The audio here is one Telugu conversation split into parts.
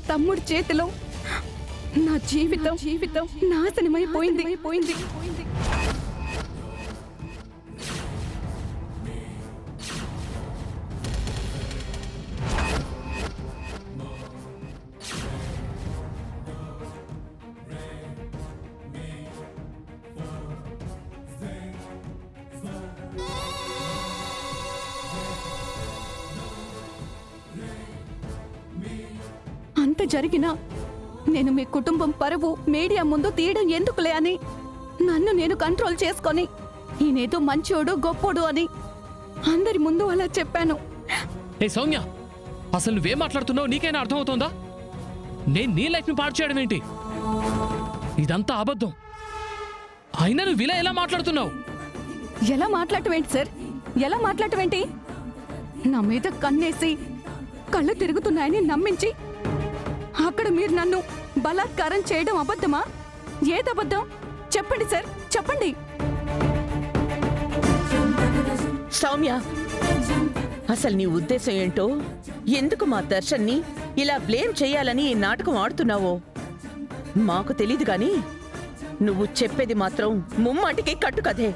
తమ్ముడి చేతిలో నా జీవితం నాశనమైపోయింది. అంత జరిగినా నేను మీ కుటుంబం పరువు మీడియా ముందు తీయడం ఎందుకులే అని నన్ను నేను కంట్రోల్ చేసుకొని ఈయనేదో మంచోడు గొప్పోడు అని అందరి ముందు అలా చెప్పాను. ఏ సౌమ్య, అసలు నువ్వేం మాట్లాడుతున్నావు నీకైనా అర్థమవుతోందా? నేను నీ లైఫ్ ని పాడు చేయడం ఏంటి? ఇదంతా అబద్ధం. అయినా నువ్వు ఇలా ఎలా మాట్లాడుతున్నావు? ఎలా మాట్లాడటమేంటి సార్? ఎలా మాట్లాడటమేంటి? నా మీద కన్నేసి కళ్ళు తిరుగుతున్నాయని నమ్మించి అక్కడ మీరు నన్ను బలాత్కారం చేయడం అబద్ధమా? ఏదబద్ధం చెప్పండి సార్, చెప్పండి. సౌమ్య, అసలు నీ ఉద్దేశం ఏంటో, ఎందుకు మా దర్శన్ని ఇలా బ్లేమ్ చేయాలని ఈ నాటకం ఆడుతున్నావో మాకు తెలీదు గాని నువ్వు చెప్పేది మాత్రం ముమ్మాటికి కట్టుకథే.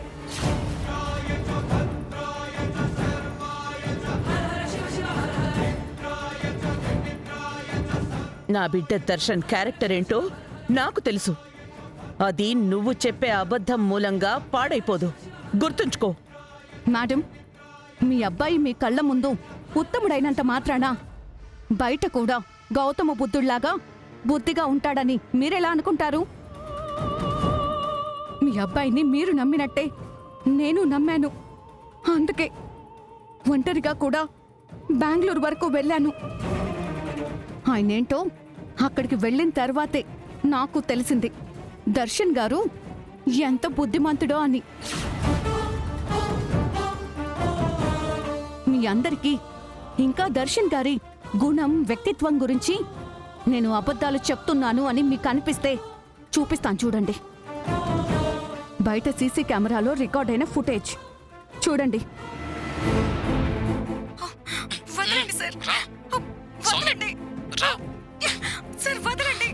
నా బిడ్డ దర్శన్ క్యారెక్టర్ ఏంటో నాకు తెలుసు. అది నువ్వు చెప్పే అబద్ధం మూలంగా పాడైపోదు, గుర్తుంచుకో. మేడం, మీ అబ్బాయి మీ కళ్ళ ముందు ఉత్తముడైనంత మాత్రాన బయట కూడా గౌతమ బుద్ధుళ్లాగా బుద్ధిగా ఉంటాడని మీరెలా అనుకుంటారు? మీ అబ్బాయిని మీరు నమ్మినట్టే నేను నమ్మాను. అందుకే ఒంటరిగా కూడా బెంగళూరు వరకు వెళ్ళాను. ఆయనేంటో అక్కడికి వెళ్ళిన తర్వాతే నాకు తెలిసింది దర్శన్ గారు ఎంత బుద్ధిమంతుడో అని. మీ అందరికీ ఇంకా దర్శన్ గారి గుణం వ్యక్తిత్వం గురించి నేను అబద్ధాలు చెప్తున్నాను అని మీకు అనిపిస్తే చూపిస్తాను చూడండి. బయట సీసీ కెమెరాలో రికార్డ్ అయిన ఫుటేజ్ చూడండి. వదలండి సార్, వదలండి సార్, వదలండి.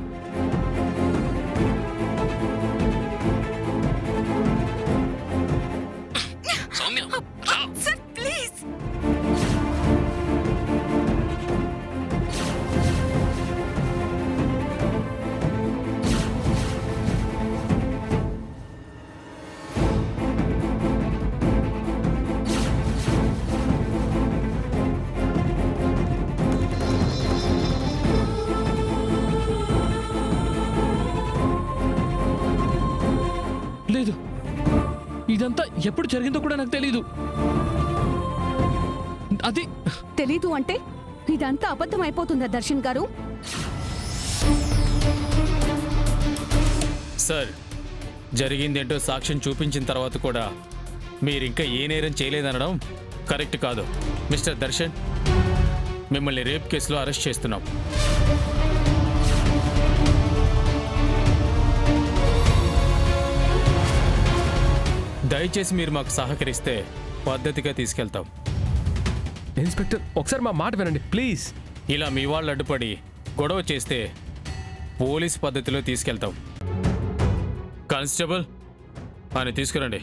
Sir please. లేదు, ఇదంతా ఎప్పుడు జరిగిందో కూడా నాకు తెలీదు. అది తెలీదు అంటే ఇదంతా అబద్ధం అయిపోతుందా దర్శన్ గారు? సార్, జరిగిందేంటో సాక్ష్యం చూపించిన తర్వాత కూడా మీరింకా ఏ నేరం చేయలేదనడం కరెక్ట్ కాదు. మిస్టర్ దర్శన్, మిమ్మల్ని రేప్ కేసులో అరెస్ట్ చేస్తున్నాం. దయచేసి మీరు మాకు సహకరిస్తే పద్ధతిగా తీసుకెళ్తాం. ఇన్స్పెక్టర్, ఒకసారి మా మాట వినండి ప్లీజ్. ఇలా మీ వాళ్ళు అడ్డుపడి గొడవ చేస్తే పోలీస్ పద్ధతిలో తీసుకెళ్తాం. కానిస్టేబుల్, ఆయన తీసుకురండి.